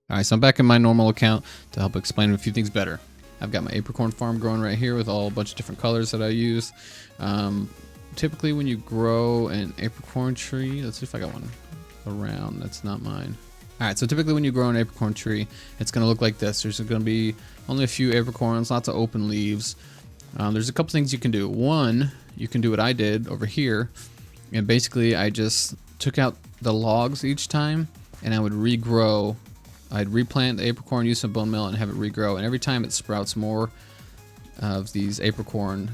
Alright, so I'm back in my normal account to help explain a few things better. I've got my apricorn farm growing right here with all a bunch of different colors that I use. Typically when you grow an apricorn tree, let's see if I got one around, that's not mine. Alright, so typically when you grow an apricorn tree, it's going to look like this. There's going to be only a few apricorns, lots of open leaves. There's a couple things you can do. One, you can do what I did over here, and basically I just took out the logs each time and I would regrow. I'd replant the apricorn, use some bone meal, and have it regrow. And every time it sprouts more of these apricorn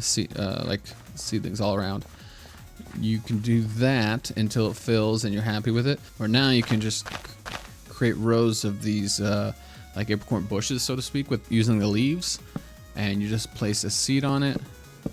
like seedlings all around. You can do that until it fills and you're happy with it. Or now you can just create rows of these like apricorn bushes, so to speak, with using the leaves. And you just place a seed on it,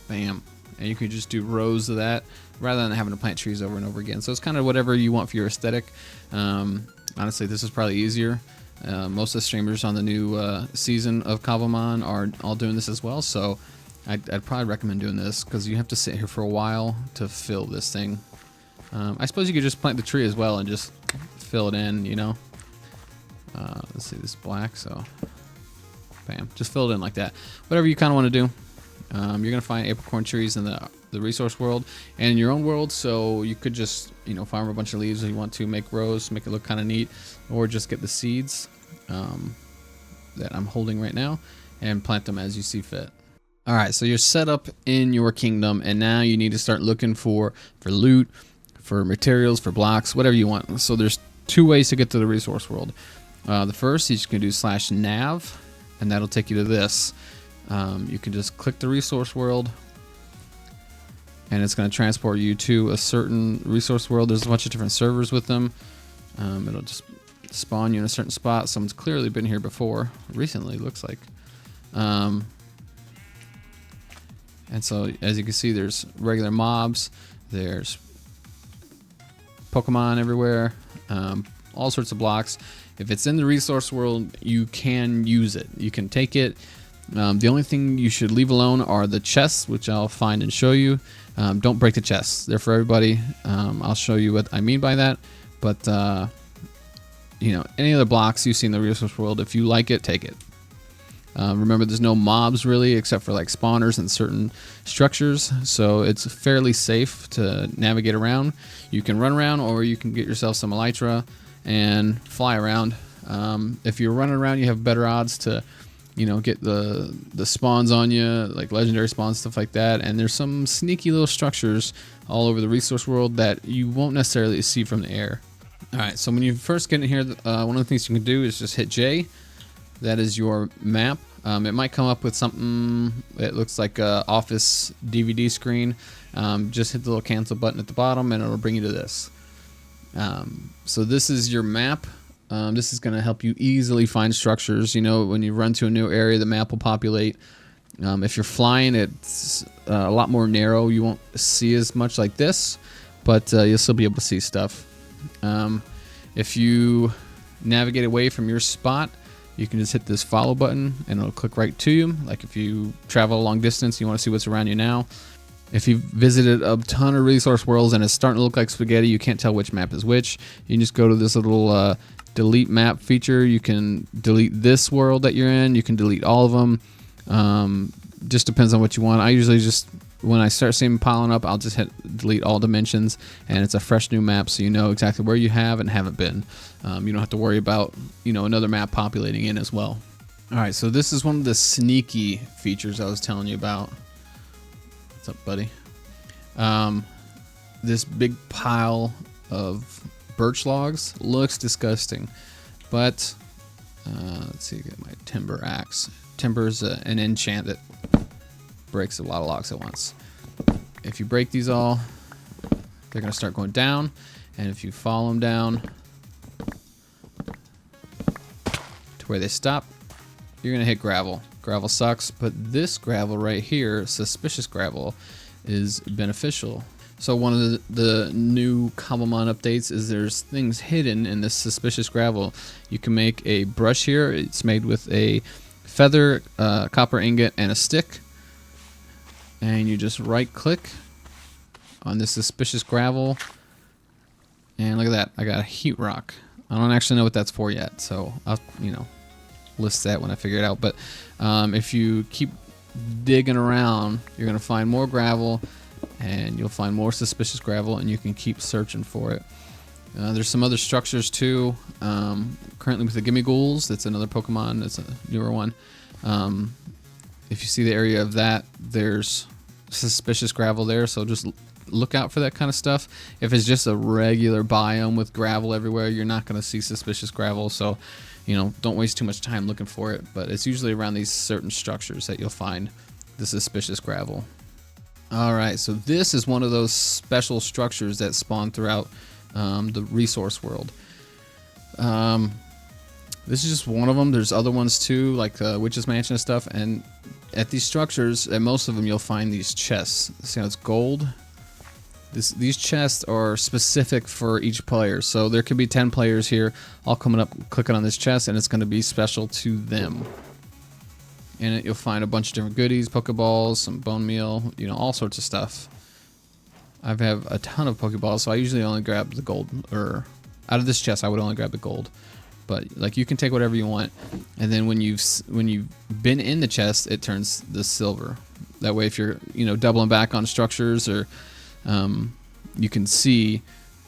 bam. And you can just do rows of that rather than having to plant trees over and over again. So it's kind of whatever you want for your aesthetic. Honestly, this is probably easier. Most of the streamers on the new season of Cobblemon are all doing this as well, so I'd probably recommend doing this because you have to sit here for a while to fill this thing. I suppose you could just plant the tree as well and just fill it in, you know. Let's see, this is black, so bam, just fill it in like that. Whatever you kind of want to do. You're gonna find apricorn trees in the resource world and in your own world, so you could just, you know, farm a bunch of leaves if you want to, make rows, make it look kind of neat, or just get the seeds that I'm holding right now and plant them as you see fit. All right, so you're set up in your kingdom, and now you need to start looking for loot, for materials, for blocks, whatever you want. So there's two ways to get to the resource world. The first is you can do /nav, and that'll take you to this. You can just click the resource world and it's going to transport you to a certain resource world. There's a bunch of different servers with them. It'll just spawn you in a certain spot. Someone's clearly been here before, recently, looks like. And so as you can see, there's regular mobs, there's Pokemon everywhere, all sorts of blocks. If it's in the resource world, you can use it. You can take it. The only thing you should leave alone are the chests, which I'll find and show you. Don't break the chests. They're for everybody. I'll show you what I mean by that. But, you know, any other blocks you see in the resource world, if you like it, take it. Remember, there's no mobs really, except for like spawners and certain structures. So it's fairly safe to navigate around. You can run around, or you can get yourself some elytra and fly around. If you're running around, you have better odds to, you know, get the spawns on you, like legendary spawns, stuff like that. And there's some sneaky little structures all over the resource world that you won't necessarily see from the air. Alright, so when you first get in here, one of the things you can do is just hit J. That is your map. It might come up with something that looks like a Office DVD screen. Just hit the little cancel button at the bottom and it'll bring you to this. So this is your map. This is going to help you easily find structures. You know, when you run to a new area, the map will populate. If you're flying, it's a lot more narrow. You won't see as much like this, but you'll still be able to see stuff. If you navigate away from your spot, you can just hit this follow button and it'll click right to you. Like if you travel a long distance, you want to see what's around you now. If you've visited a ton of resource worlds and it's starting to look like spaghetti, you can't tell which map is which. You can just go to this little delete map feature. You can delete this world that you're in. You can delete all of them. Just depends on what you want. I usually just, when I start seeing them piling up, I'll just hit delete all dimensions, and it's a fresh new map, so you know exactly where you have and haven't been. You don't have to worry about, you know, another map populating in as well. All right, so this is one of the sneaky features I was telling you about. What's up, buddy? This big pile of birch logs looks disgusting, but let's see, get my timber axe. Timber is an enchant that breaks a lot of logs at once. If you break these all, they're gonna start going down, and if you follow them down to where they stop, you're gonna hit gravel. Gravel sucks, but this gravel right here, suspicious gravel, is beneficial. So one of the new Cobblemon updates is there's things hidden in this suspicious gravel. You can make a brush here. It's made with a feather, copper ingot, and a stick. And you just right click on this suspicious gravel. And look at that, I got a heat rock. I don't actually know what that's for yet, so I'll list that when I figure it out. But if you keep digging around, you're gonna find more gravel, and you'll find more suspicious gravel, and you can keep searching for it. There's some other structures too. Currently with the Gimme Ghouls, that's another Pokemon. That's a newer one. If you see the area of that, there's suspicious gravel there, so just look out for that kind of stuff. If it's just a regular biome with gravel everywhere, you're not going to see suspicious gravel, so don't waste too much time looking for it. But it's usually around these certain structures that you'll find the suspicious gravel. Alright, so this is one of those special structures that spawn throughout the resource world. This is just one of them. There's other ones too, like the Witch's Mansion and stuff. And at these structures, at most of them, you'll find these chests. See how it's gold? These chests are specific for each player. So there could be 10 players here, all coming up, clicking on this chest, and it's going to be special to them. In it, you'll find a bunch of different goodies, Pokeballs, some bone meal, all sorts of stuff. I have a ton of Pokeballs, so I usually only grab the gold, or out of this chest, I would only grab the gold. But like, you can take whatever you want, and then when you've been in the chest, it turns the silver. That way, if you're doubling back on structures, or you can see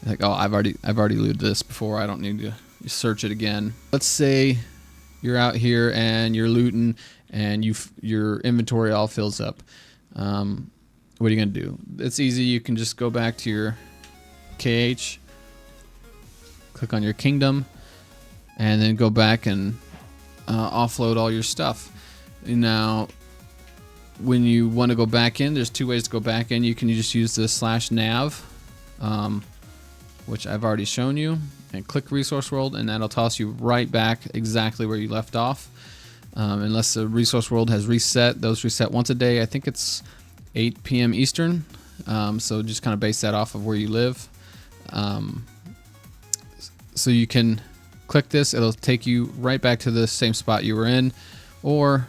like, oh, I've already looted this before. I don't need to search it again. Let's say you're out here and you're looting, and your inventory all fills up. What are you gonna do? It's easy. You can just go back to your KH, click on your kingdom, and then go back and offload all your stuff. Now, when you want to go back in, there's two ways to go back in. You can just use the /nav, which I've already shown you, and click Resource World, and that'll toss you right back exactly where you left off. Unless the Resource World has reset. Those reset once a day. I think it's 8 p.m. Eastern. So just kind of base that off of where you live. So you can click this. It'll take you right back to the same spot you were in. Or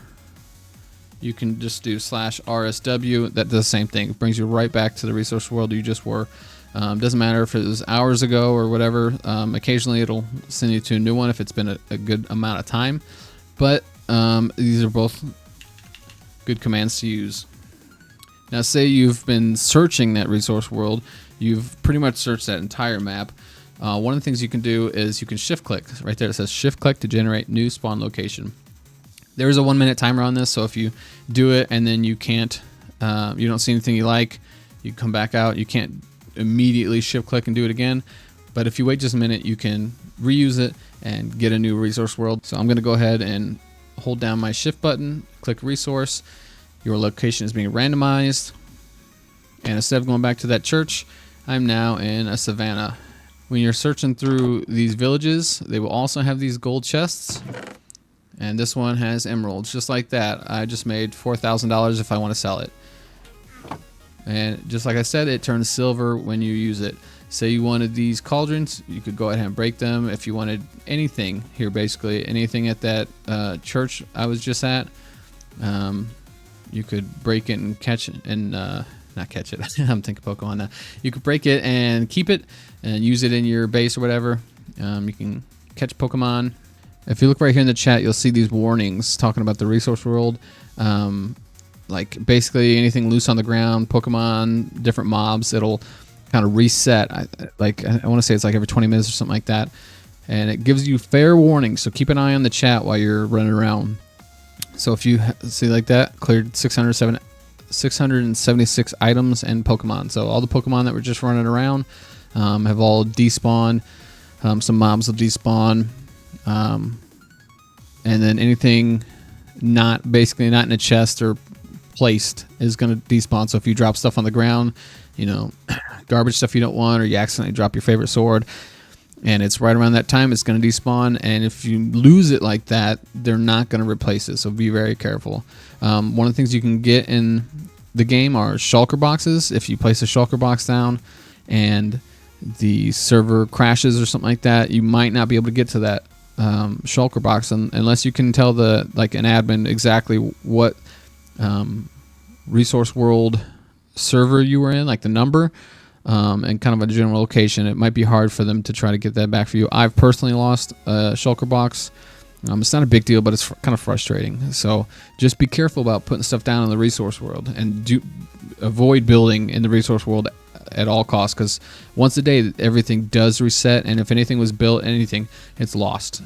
you can just do /RSW. That does the same thing. It brings you right back to the Resource World you just were. Doesn't matter if it was hours ago or whatever. Occasionally it'll send you to a new one if it's been a good amount of time. But these are both good commands to use. Now, say you've been searching that resource world. You've pretty much searched that entire map. One of the things you can do is you can shift click. Right there it says shift click to generate new spawn location. There is a 1-minute timer on this, so if you do it and then you can't, you don't see anything you like, you come back out. You can't immediately shift click and do it again. But if you wait just a minute, you can reuse it and get a new resource world. So I'm going to go ahead and hold down my shift button, click resource. Your location is being randomized. And instead of going back to that church, I'm now in a savanna. When you're searching through these villages, they will also have these gold chests. And this one has emeralds, just like that. I just made $4,000 if I want to sell it. And just like I said, it turns silver when you use it. Say you wanted these cauldrons, you could go ahead and break them. If you wanted anything here, basically anything at that church I was just at, you could break it and catch it, and not catch it. I'm thinking Pokemon now. You could break it and keep it and use it in your base or whatever. You can catch Pokemon. If you look right here in the chat, you'll see these warnings talking about the resource world. Like basically anything loose on the ground, Pokemon, different mobs, it'll kind of reset. I want to say it's like every 20 minutes or something like that. And it gives you fair warning, so keep an eye on the chat while you're running around. So if you see like that, cleared 676 items and Pokemon. So all the Pokemon that were just running around have all despawned. Some mobs will despawn. And then anything not in a chest or placed is going to despawn. So if you drop stuff on the ground, garbage stuff you don't want, or you accidentally drop your favorite sword, and it's right around that time, it's going to despawn. And if you lose it like that, they're not going to replace it. So be very careful. One of the things you can get in the game are shulker boxes. If you place a shulker box down and the server crashes or something like that, you might not be able to get to that shulker box unless you can tell an admin exactly what resource world server you were in, like the number. and kind of a general location, it might be hard for them to try to get that back for you. I've personally lost a shulker box. It's not a big deal, but it's kind of frustrating. So just be careful about putting stuff down in the resource world, and avoid building in the resource world at all costs, because once a day everything does reset, and if anything was built, it's lost.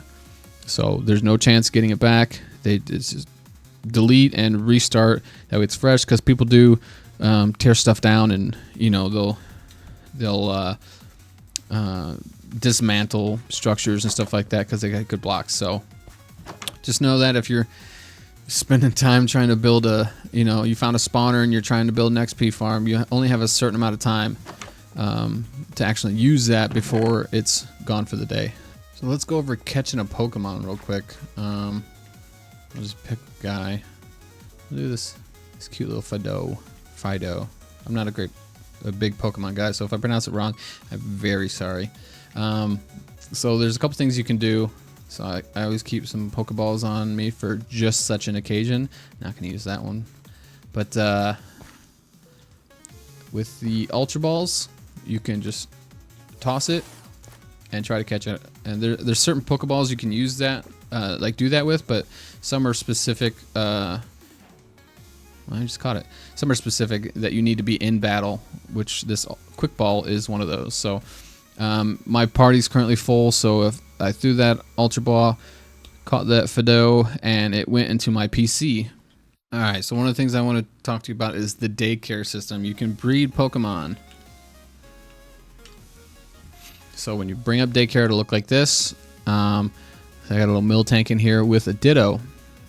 So there's no chance getting it back. They just delete and restart. That way it's fresh, because people do tear stuff down, and they'll dismantle structures and stuff like that because they got good blocks. So just know that if you're spending time trying to build you found a spawner and you're trying to build an XP farm, you only have a certain amount of time to actually use that before it's gone for the day. So let's go over catching a Pokemon real quick. I'll just pick a guy. I'll do this cute little Fido. I'm not a big Pokemon guy, so if I pronounce it wrong, I'm very sorry. So there's a couple things you can do. So I always keep some Pokeballs on me for just such an occasion. Not going to use that one. But with the Ultra Balls, you can just toss it and try to catch it. And there's certain Pokeballs you can use that, do that with, but some are specific. I just caught it. Some are specific that you need to be in battle, which this Quick Ball is one of those. So my party's currently full, so if I threw that Ultra Ball, caught that Fido, and it went into my PC. Alright, so one of the things I want to talk to you about is the daycare system. You can breed Pokemon. So when you bring up daycare, it'll look like this. I got a little Miltank in here with a Ditto.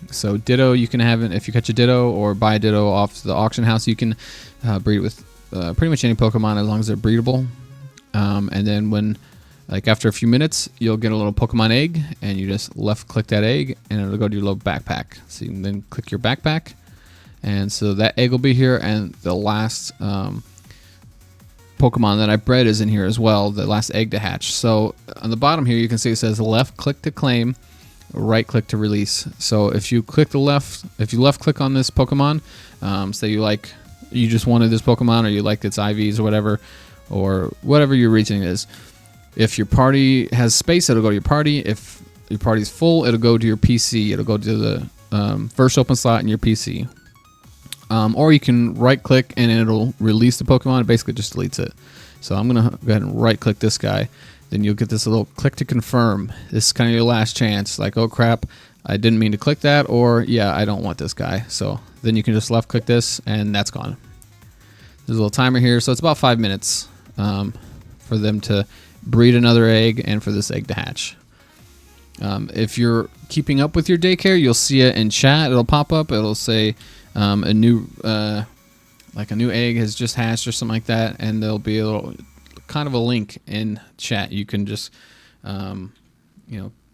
So Ditto, you can have it if you catch a Ditto or buy a Ditto off the auction house. You can breed with pretty much any Pokemon as long as they're breedable. And then after a few minutes, you'll get a little Pokemon egg, and you just left click that egg, and it'll go to your little backpack. So you can then click your backpack, and so that egg will be here, and the last Pokemon that I bred is in here as well, the last egg to hatch. So on the bottom here, you can see it says left click to claim, right click to release. So if you left click on this Pokemon, say you just wanted this Pokemon, or you like its IVs or whatever your reasoning is. If your party has space, it'll go to your party. If your party's full, it'll go to your PC. It'll go to the first open slot in your PC. Or you can right click and it'll release the Pokemon. It basically just deletes it. So I'm going to go ahead and right click this guy. Then you'll get this little click to confirm. This is kind of your last chance. Like, oh crap, I didn't mean to click that, or yeah, I don't want this guy. So then you can just left click this, and that's gone. There's a little timer here, so it's about 5 minutes for them to breed another egg and for this egg to hatch. If you're keeping up with your daycare, you'll see it in chat. It'll pop up. It'll say a new egg has just hatched or something like that, and there'll be a little kind of a link in chat. You can just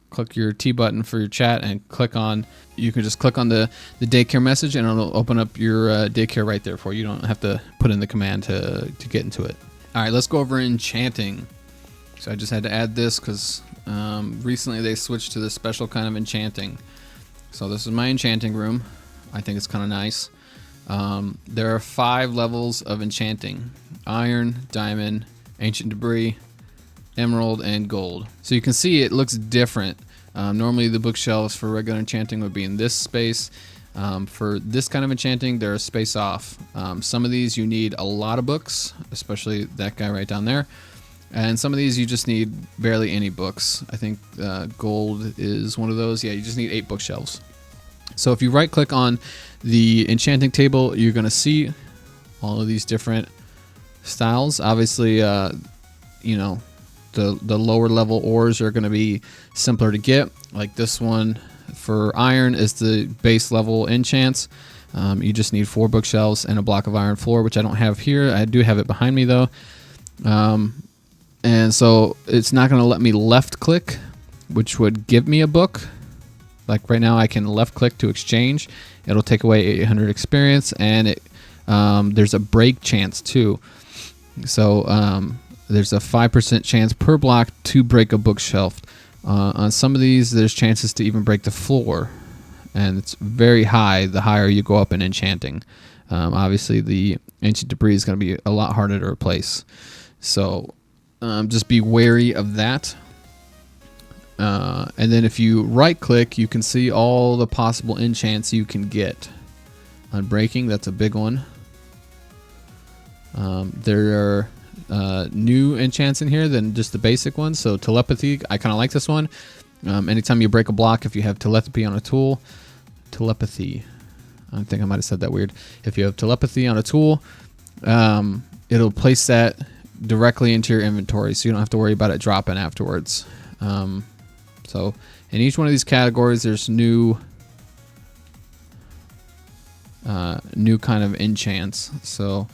click your T button for your chat and you can just click on the daycare message, and it'll open up your daycare right there for you. You don't have to put in the command to get into it. All right, let's go over enchanting. So I just had to add this because recently they switched to this special kind of enchanting. So this is my enchanting room. I think it's kind of nice. There are 5 levels of enchanting: iron, diamond, ancient debris, emerald, and gold. So you can see it looks different. Normally the bookshelves for regular enchanting would be in this space. For this kind of enchanting, they're a space off. Some of these you need a lot of books, especially that guy right down there. And some of these you just need barely any books. I think gold is one of those. Yeah, you just need 8 bookshelves. So if you right click on the enchanting table, you're going to see all of these different styles. Obviously, the lower level ores are going to be simpler to get. Like this one for iron is the base level enchants. You just need 4 bookshelves and a block of iron floor, which I don't have here. I do have it behind me though. And so it's not going to let me left click, which would give me a book. Like right now I can left click to exchange. It'll take away 800 experience, and there's a break chance too. So there's a 5% chance per block to break a bookshelf. On some of these, there's chances to even break the floor, and it's very high the higher you go up in enchanting. Obviously, the ancient debris is going to be a lot harder to replace. So just be wary of that. And then if you right click, you can see all the possible enchants you can get. Unbreaking, that's a big one. There are new enchants in here than just the basic ones. So telepathy, I kind of like this one. Anytime you break a block, if you have telepathy on a tool, I think I might have said that weird. If you have telepathy on a tool, it'll place that directly into your inventory, so you don't have to worry about it dropping afterwards. So in each one of these categories, there's new kind of enchants. So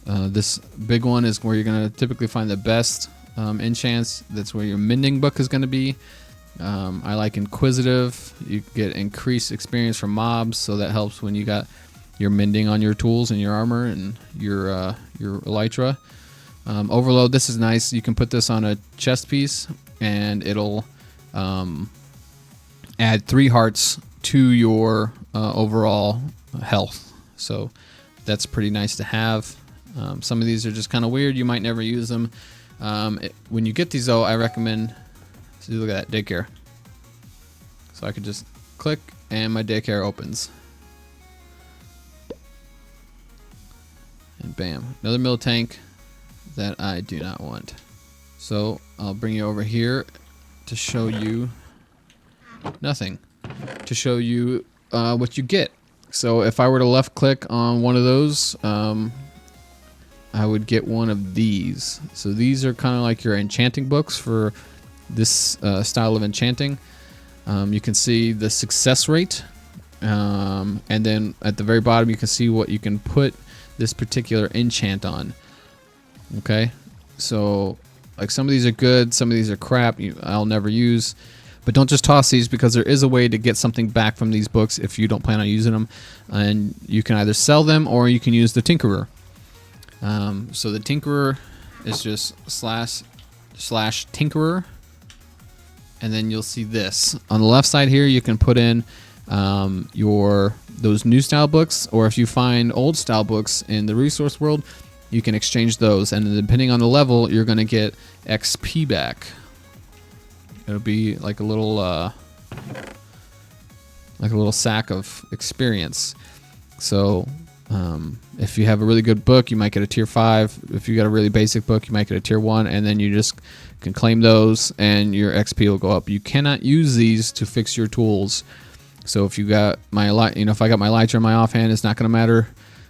this big one is where you're going to typically find the best enchants. That's where your mending book is going to be. I like inquisitive. You get increased experience from mobs, so that helps when you got your mending on your tools and your armor and your elytra. Overload, this is nice. You can put this on a chest piece and it'll add 3 hearts to your overall health. So that's pretty nice to have. Some of these are just kind of weird. You might never use them. When you get these though, I recommend, see, look at that, daycare. So I could just click and my daycare opens. And bam, another mill tank that I do not want. So I'll bring you over here to show you nothing. To show you what you get. So if I were to left click on one of those, I would get one of these. So these are kind of like your enchanting books for this style of enchanting. You can see the success rate, and then at the very bottom you can see what you can put this particular enchant on. Okay, so like some of these are good, some of these are crap. I'll never use, but don't just toss these, because there is a way to get something back from these books if you don't plan on using them, and you can either sell them or you can use the Tinkerer. So the Tinkerer is just slash Tinkerer. And then you'll see this on the left side here. You can put in those new style books, or if you find old style books in the resource world, you can exchange those. And then depending on the level, you're going to get XP back. It'll be like a little sack of experience. So if you have a really good book, you might get a tier 5. If you got a really basic book, you might get a tier 1, and then you just can claim those and your XP will go up. You cannot use these to fix your tools. So if you got my if I got my elytra in my offhand, it's not going to matter.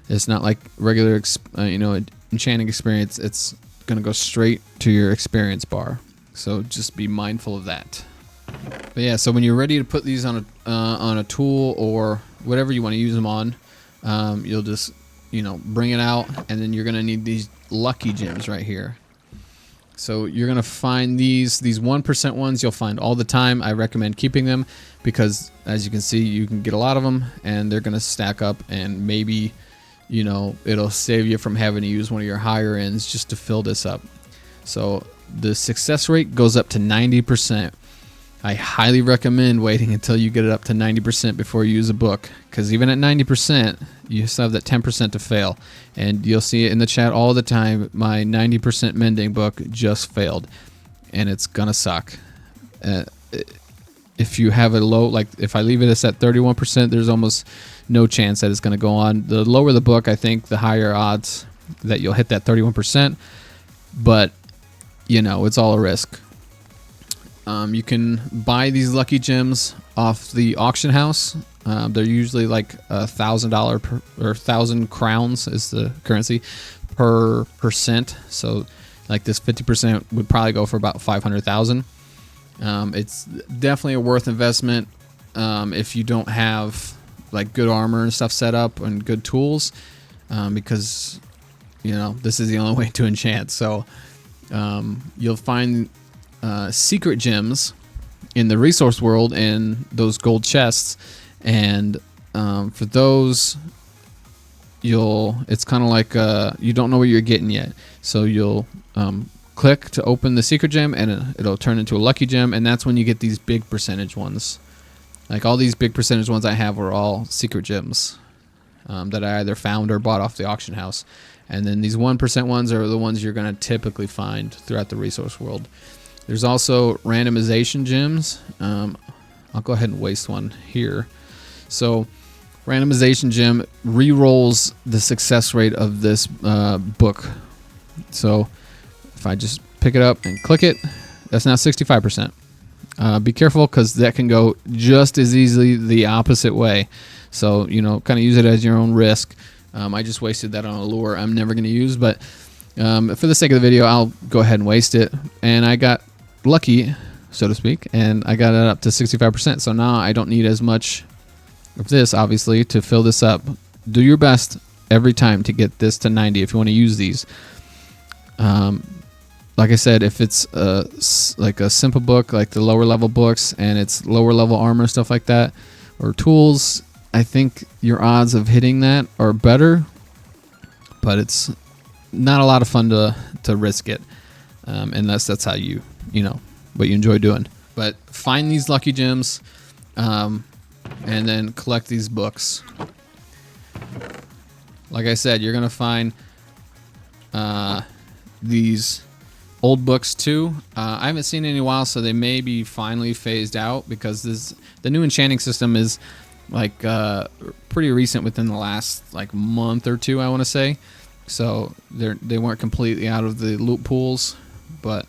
It's not like regular enchanting experience. It's going to go straight to your experience bar. So just be mindful of that. But yeah, so when you're ready to put these on a tool or whatever you want to use them on, you'll just bring it out, and then you're going to need these lucky gems right here. So you're going to find these 1% ones you'll find all the time. I recommend keeping them because, as you can see, you can get a lot of them and they're going to stack up, and maybe it'll save you from having to use one of your higher ends just to fill this up. So the success rate goes up to 90%. I highly recommend waiting until you get it up to 90% before you use a book, because even at 90%, you still have that 10% to fail. And you'll see it in the chat all the time. My 90% mending book just failed, and it's gonna suck. If you have a low, like if I leave it at 31%, there's almost no chance that it's gonna go on. The lower the book, I think, the higher odds that you'll hit that 31%. But it's all a risk. You can buy these lucky gems off the auction house. They're usually like $1,000 or 1,000 crowns is the currency per percent. So like this 50% would probably go for about 500,000. It's definitely a worth investment if you don't have like good armor and stuff set up and good tools, because this is the only way to enchant. So you'll find secret gems in the resource world in those gold chests, and for those it's kind of like you don't know what you're getting yet, so you'll click to open the secret gem and it'll turn into a lucky gem, and that's when you get these big percentage ones. Like all these big percentage ones I have are all secret gems that I either found or bought off the auction house, And then these 1% ones are the ones you're going to typically find throughout the resource world. There's also randomization gems. I'll go ahead and waste one here. So randomization gem re-rolls the success rate of this book. So if I just pick it up and click it, that's now 65%. Be careful, because that can go just as easily the opposite way. So, you know, kind of use it as your own risk. I just wasted that on a lure I'm never going to use, but for the sake of the video, I'll go ahead and waste it. And I got lucky, so to speak, and I got it up to 65%. So now I don't need as much of this, obviously, to fill this up. Do your best every time to get this to 90 if you want to use these. Like I said, if it's like a simple book, like the lower level books, and it's lower level armor, stuff like that, or tools, I think your odds of hitting that are better, but it's not a lot of fun to risk it, unless that's how you know, what you enjoy doing. But find these lucky gems, and then collect these books. Like I said, you're gonna find these old books too. I haven't seen it in a while, so they may be finally phased out, because the new enchanting system is like pretty recent, within the last like month or two, I want to say. So they weren't completely out of the loot pools, but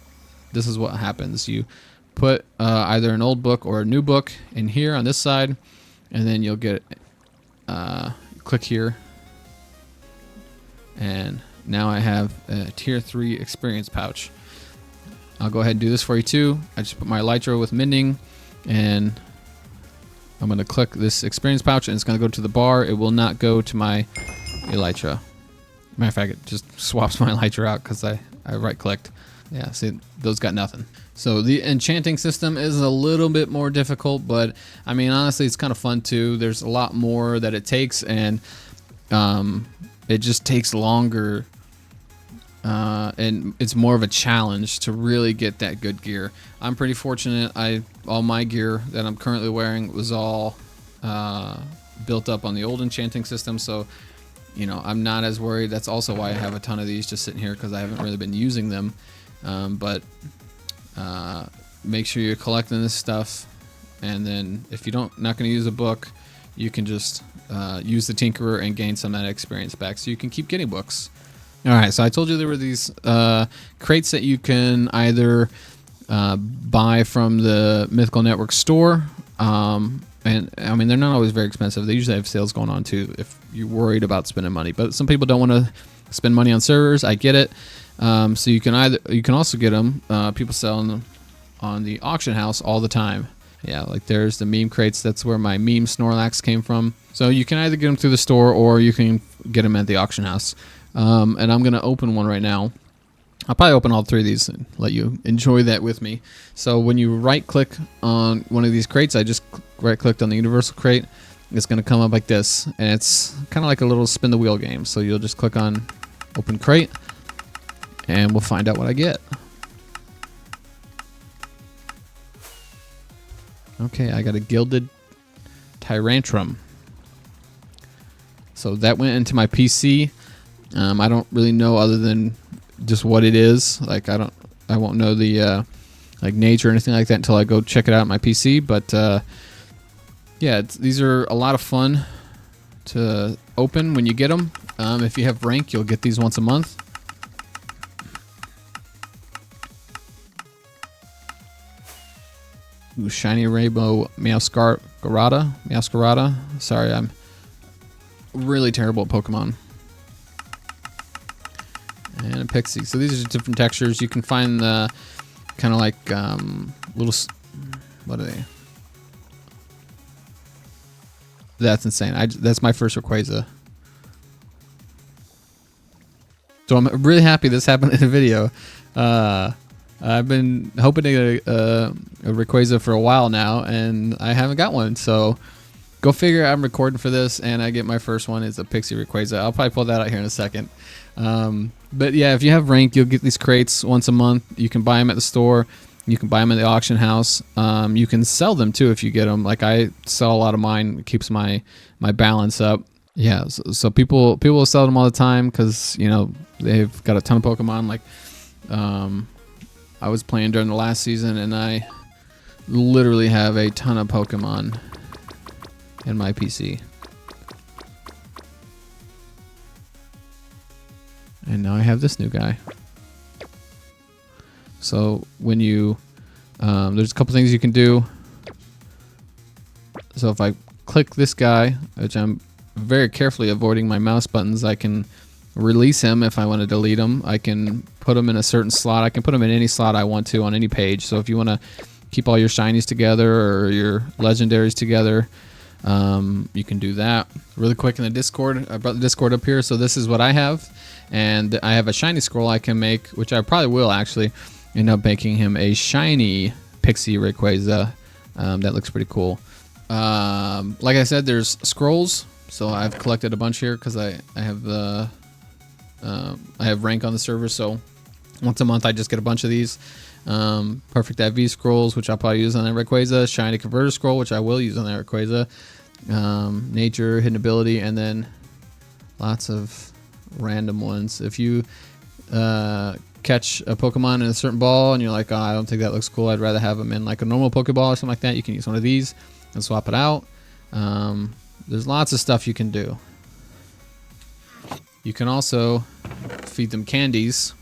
this is what happens. You put either an old book or a new book in here on this side, and then you'll get click here, and now I have a tier 3 experience pouch. I'll go ahead and do this for you too. I just put my elytra with mending, and I'm going to click this experience pouch, and it's going to go to the bar. It will not go to my elytra. Matter of fact, it just swaps my elytra out because I right clicked. Yeah, see, those got nothing. So the enchanting system is a little bit more difficult, but I mean, honestly, it's kind of fun too. There's a lot more that it takes, and it just takes longer, and it's more of a challenge to really get that good gear. I'm pretty fortunate. All my gear that I'm currently wearing was all built up on the old enchanting system, so you know, I'm not as worried. That's also why I have a ton of these just sitting here, because I haven't really been using them. But make sure you're collecting this stuff, and then if you not going to use a book, you can just use the Tinkerer and gain some of that experience back, so you can keep getting books. All right, so I told you there were these crates that you can either buy from the Mythical Network store, and I mean, they're not always very expensive. They usually have sales going on too if you're worried about spending money. But some people don't want to spend money on servers. I get it. So you can also get them. People selling them on the auction house all the time. Yeah, like there's the meme crates. That's where my meme Snorlax came from. So you can either get them through the store, or you can get them at the auction house. And I'm gonna open one right now. I'll probably open all three of these and let you enjoy that with me. So when you right click on one of these crates, I just right clicked on the universal crate. It's going to come up like this, and it's kind of like a little spin the wheel game. So you'll just click on open crate, and we'll find out what I get. Okay, I got a gilded Tyrantrum. So that went into my PC. I don't really know other than just what it is. Like I won't know the like nature or anything like that until I go check it out on my PC. But yeah, these are a lot of fun to open when you get them. If you have rank, you'll get these once a month. Ooh, shiny rainbow Meowscarada. Sorry, I'm really terrible at Pokemon. And a Pixie. So these are different textures. You can find the kind of like little. What are they? That's insane. That's my first Rayquaza. So I'm really happy this happened in a video. I've been hoping to get a Rayquaza for a while now, and I haven't got one. So go figure. I'm recording for this, and I get my first one. It's a Pixie Rayquaza. I'll probably pull that out here in a second. But yeah, if you have rank, you'll get these crates once a month. You can buy them at the store. You can buy them at the auction house. You can sell them too if you get them. Like I sell a lot of mine. It keeps my balance up. Yeah, so people will sell them all the time because they've got a ton of Pokemon. Like, I was playing during the last season, and I literally have a ton of Pokemon in my PC. And now I have this new guy. So when you, there's a couple things you can do. So if I click this guy, which I'm very carefully avoiding my mouse buttons, I can release him if I want to delete him. I can put him in a certain slot. I can put him in any slot I want to on any page. So if you want to keep all your shinies together or your legendaries together, you can do that really quick in the Discord. I brought the Discord up here. So this is what I have. And I have a shiny scroll I can make, which I probably will actually end up making him a shiny Pixie Rayquaza. That looks pretty cool. Like I said, there's scrolls. So I've collected a bunch here because I have rank on the server. So once a month I just get a bunch of these. Perfect IV scrolls, which I'll probably use on that Rayquaza. Shiny Converter scroll, which I will use on that Rayquaza. Nature, hidden ability, and then lots of random ones. If you catch a Pokemon in a certain ball and you're like, oh, I don't think that looks cool, I'd rather have them in like a normal Pokeball or something like that, you can use one of these and swap it out. There's lots of stuff you can do. You can also feed them candies,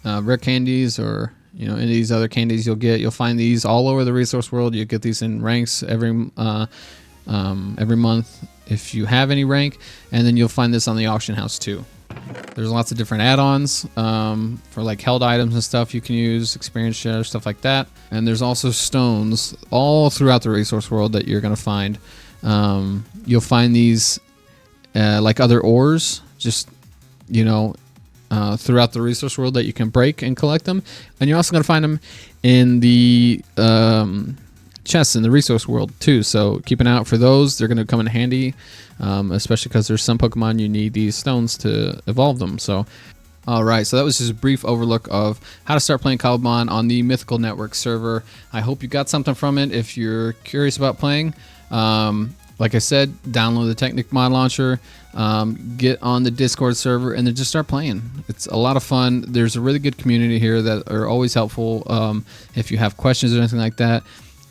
rare candies, or any of these other candies you'll find these all over the resource world. You get these in ranks every month if you have any rank, and then you'll find this on the auction house too. There's lots of different add-ons for like held items and stuff you can use, experience share, stuff like that. And there's also stones all throughout the resource world that you're going to find. You'll find these like other ores, just throughout the resource world that you can break and collect them. And you're also going to find them in the chests in the resource world too, so keep an eye out for those. They're going to come in handy, especially because there's some Pokemon you need these stones to evolve them. So alright, so that was just a brief overlook of how to start playing Cobblemon on the Mythical Network server. I hope you got something from it. If you're curious about playing, like I said, download the Technic mod launcher, get on the Discord server, and then just start playing. It's a lot of fun. There's a really good community here that are always helpful. If you have questions or anything like that,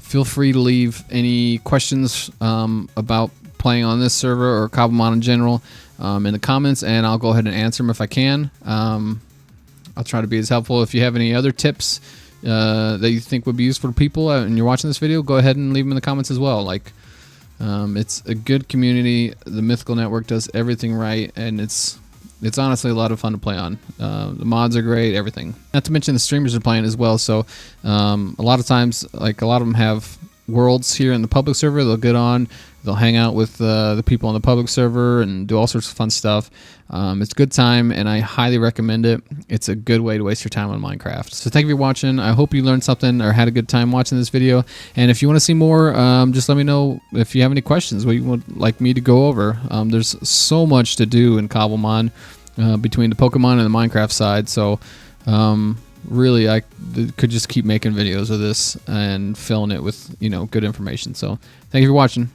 feel free to leave any questions about playing on this server or Cobblemon in general in the comments, and I'll go ahead and answer them if I can. I'll try to be as helpful. If you have any other tips that you think would be useful to people and you're watching this video, go ahead and leave them in the comments as well. It's a good community. The Mythical Network does everything right, and it's honestly a lot of fun to play on. The mods are great, everything. Not to mention the streamers are playing as well. So a lot of times, like a lot of them have worlds here in the public server. They'll get on, they'll hang out with the people on the public server and do all sorts of fun stuff. It's a good time, and I highly recommend it. It's a good way to waste your time on Minecraft. So thank you for watching. I hope you learned something or had a good time watching this video. And if you want to see more, just let me know if you have any questions, what you would like me to go over. There's so much to do in Cobblemon between the Pokemon and the Minecraft side. So really, I could just keep making videos of this and filling it with good information. So thank you for watching.